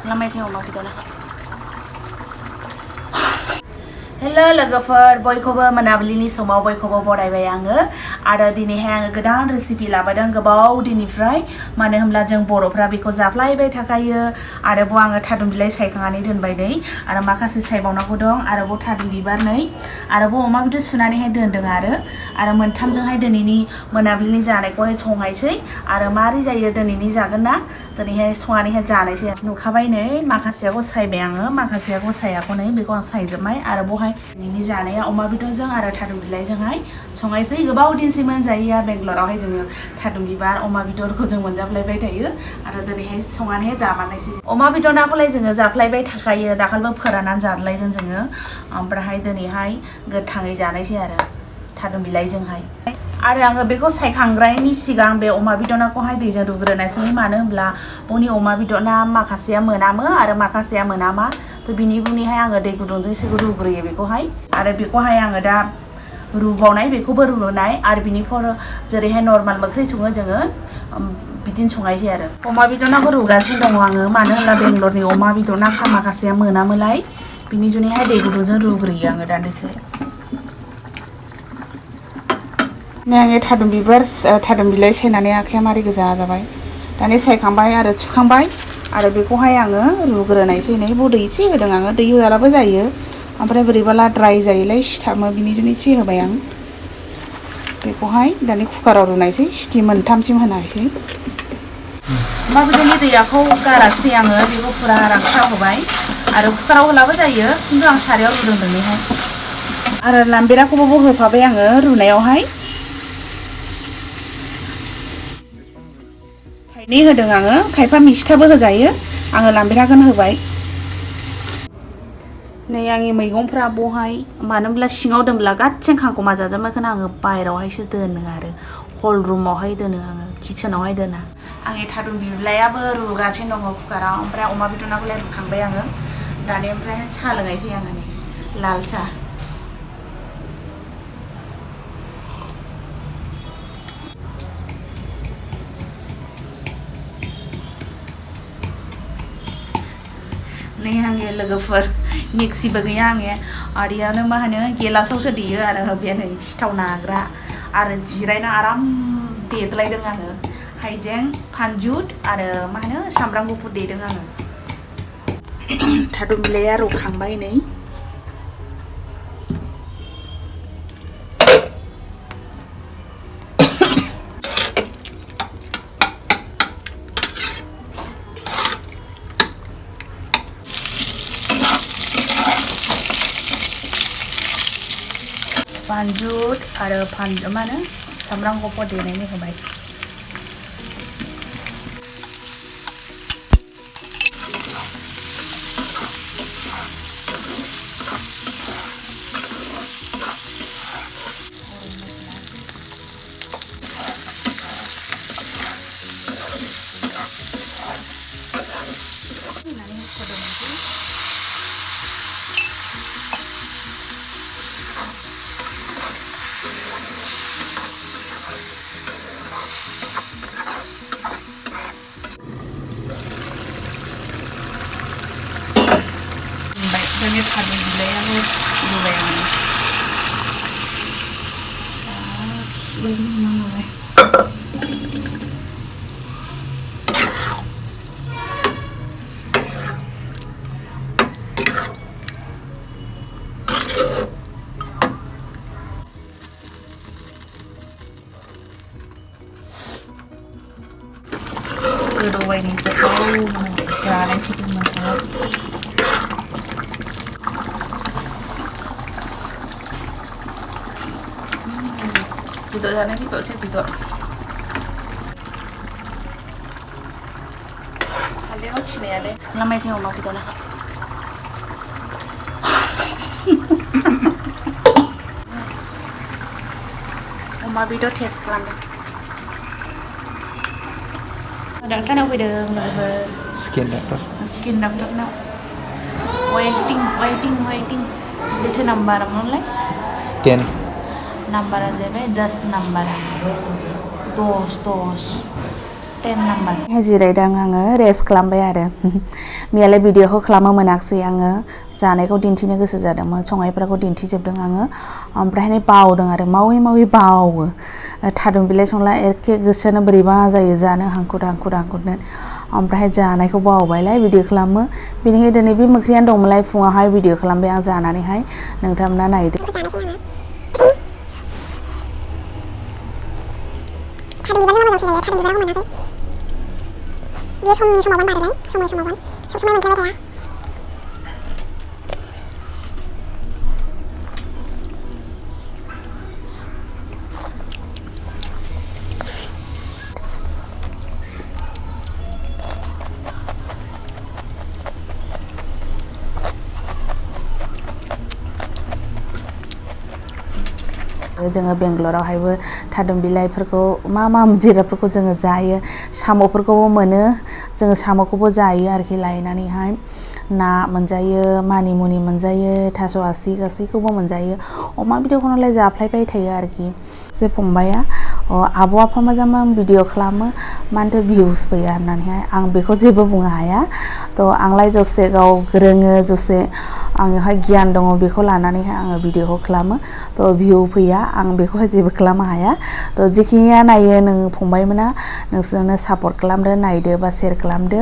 Exclamation अमा बेदर hello लोगोफोर बयखौबो मोनाबिलिनि समाव बयखौबो बरायबाय आङो आरो दिनैहाय आङो गोदान रेसिपि लाबोदों गोबाव दिननिफ्राय मानो होनब्ला जों बर'फ्रा बेखौ जाफ्लायबाय थाखायो आरोबाव आङो थादुन बिलाइ सायखांनानै दोनबाय नै आरो माखासे सायबावनांगौ दं आरोबाव थादुन बिबार नै आरोबाव अमा बेदर सुनानैहाय दोनदों आरो मोनथामजोंहाय दिनैनि मोनाबिलिनि जानायखौहाय संहायसै आरो मारै जायो दिनैनि जागोन ना दिनैहाय संनानैहाय जानोसै नुखाबाय नै माखासेयाखौ सायबाय आङो माखासेयाखौ सायाखौ नै बेखौ आं सायजोबबाय आरो बहाय दिनैनि जानाया अमा बेदरजों आरो थादुन बिलाइजोंहाय संनायसै गोबाव दिनसै मोनजायैया बेंगलरावहाय जोङो थादुन बिबार अमा बेदरखौ जों मोनजाफ्लायबाय थायो आरो दिनैहाय संनानैहाय जामारनायसै अमा बेदर नाखौलाय जोङो जाफ्लायबाय थाखायो दाखालिबो फोराननानै जालायदों जोङो ओमफ्रायहाय दिनैहाय गोथाङै जानायसै आरो थादुन बिलाइजोंहाय आरो आङो बेखौ सायखांग्रायनि सिगां बे अमा बेदरखौहाय दैजों रुग्रोनायसै मानो होनब्ला बनि अमा बेदरना माखासेया मोनामो आरो माखासेया मोनामा तो बिनि बुनिहाय आङो दै गुदुंजोंसो रुग्रोयो बेखौहाय आरो बेखौहाय आङो दा रुबावनाय बेखौबो रुनाय आरो बिनिफ्राय जेरैहाय नर्माल ओंख्रि सङो जोङो बिदिनो संनायसै आरो अमा बेदरखौ रुगासिनो दङ आङो मानो होनब्ला बेंगलरनि अमा बेदरना माखासेया मोनामोलाय बिनि जुनैहाय दै गुदुंजों रुग्रोयो आङो दान्दिसे आङो थादुन बिलाइ सायनानै आखाइया मारै गोजा जाबाय दानि सायखांबाय आरो सुखांबाय आरो बेखौहाय आङो रुग्रोनायसै नै दै एसे होदों आङो दै होआलाबो जायो ओमफ्राय बोरैबाला ड्राइ जायोलाय सिथाबो बिनि जुनै एसे होबाय आं बेखौहाय दानि कुकाराव रुनायसै सिटि मोनथामसिम होनायसै अमा बेदरनि दैयाखौ गारासै आङो बेखौ फुरा रानख्राव होबाय आरो कुकाराव होलाबो जायो खिन्थु आं सारायाव रुदों दिनैहाय आरो लाम्बेराखौबो होफाबाय आङो रुनायावहाय थाइनै होदों आङो खायफा मिस्टाबो होजायो आङो लाम्बेराखौनो होबाय नै आंनि मैगंफ्रा बहाय मानो होनब्ला सिङाव दोनब्ला गासिन खांखमा जाजोबनायखौनो आङो बाहेरायावहायसो दोनो आरो हल रुमावहाय दोनो आङो किचेनावहाय दोना आंनि थादुन बिलाइयाबो रुगासिनो दङ कुकाराव ओमफ्राय अमा बेदरखौलाय रुखांबाय आङो दानि ओमफ्राय साहा लोंनायसै आङो नै लाल साहा नै आंनि लोगोफोर मिक्सिबो गैया आंनि आदैयानो मा होनो गेलासावसो देयो आरो बे नै सिथाव नाग्रा आरो जिरायना आराम देदलायदों आङो हाइजें फानजुद आरो मा होनो सामब्राम गुफुर देदों आङो थादुन बिलाइया रुखांबाय नै फानजुद आरो मा होनो सामब्राम गुफुर देनायनि होबाय जोंनि थादुन बिलाइयाबो रुबाय आङो गोदौबाय नै गोथाव जानायसै मोनथाम Pito sana pito sih pito. Kalian mau sini ada? Lama sih mau pito lah. Mau pito tes kelam. Ada kan aku ada Skin doctor. Skin doctor now. Waiting. This number apa 10. Number आ जाए 10 number 2 10 number जिरायदों आङो rest खालामबाय आरो मैयालाय भिडिअखौ खालामनो मोनाखिसै आङो जानायखौ दिन्थिनो गोसो जादोंमोन संनायफोरखौ दिन्थिजोबदों आङो ओमफ्राय बावदों आरो मावै बावो थादुन बिलाइ संला एखे गोसोआनो बोरैबा जायो जानो हांखुर हांखुरनो ओमफ्राय जानायखौ बावबायलाय भिडिअ खालामो बेनिखायनो दिनै बे ओंख्रियानो दंमोनलाय फुङावहाय भिडिअ खालामबाय आं जानानैहाय नोंथांमोना नायदो Dia semua ban baru deh, semua ban. Semua yang kira-kira. जोङो बेंगलरावहायबो थादुन बिलाइफोरखौ मा जिरादफोरखौ जोङो जायो साम'फोरखौबो मोनो जोङो साम'खौबो जायो आरोखि लायनानैहाय ना मोनजायो मानिमुनि मोनजायो थास' आसि गासैखौबो मोनजायो अमा बेदरखौलाय जाफ्लायबाय थायो आरोखि जे फंबाया आब' आफा मोजां भिडिअ खालामो मानोथो भिउस फैया होननानैहाय आं बेखौ जेबो बुंनो हाया थ' आंलाय जसे गाव रोङो जसे आंनियावहाय गियान दङ बेखौ लानानैहाय आङो भिडिअखौ खालामो थ' भिउ फैया आं बेखौहाय जेबो खालामनो हाया थ' जिखिनिया नायो नों फंबायमोना नोंसोरनो सापर्ट खालामदो नायदो बा शेयार खालामदो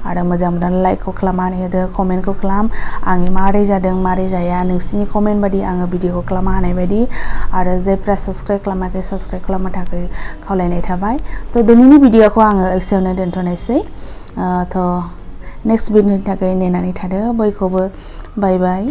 आरो मोजां मोननानै लाइकखौ खालामनानै होदो कमेन्टखौ खालाम आंनि मारै जादों मारै जाया नोंसिनि कमेन्ट बायदि आङो भिडिअखौ खालामनो हानाय बायदि आरो जायफ्रा साबस्क्राइब खालामाखै साबस्क्राइब खालामनो थाखाय खावलायनाय थाबाय थ' दिनैनि भिडिअखौ आङो एसेयावनो दोनथ'नोसै थ' नेक्स्ट भिडिअनि थाखाय नेनानै थादो बयखौबो बाय बाय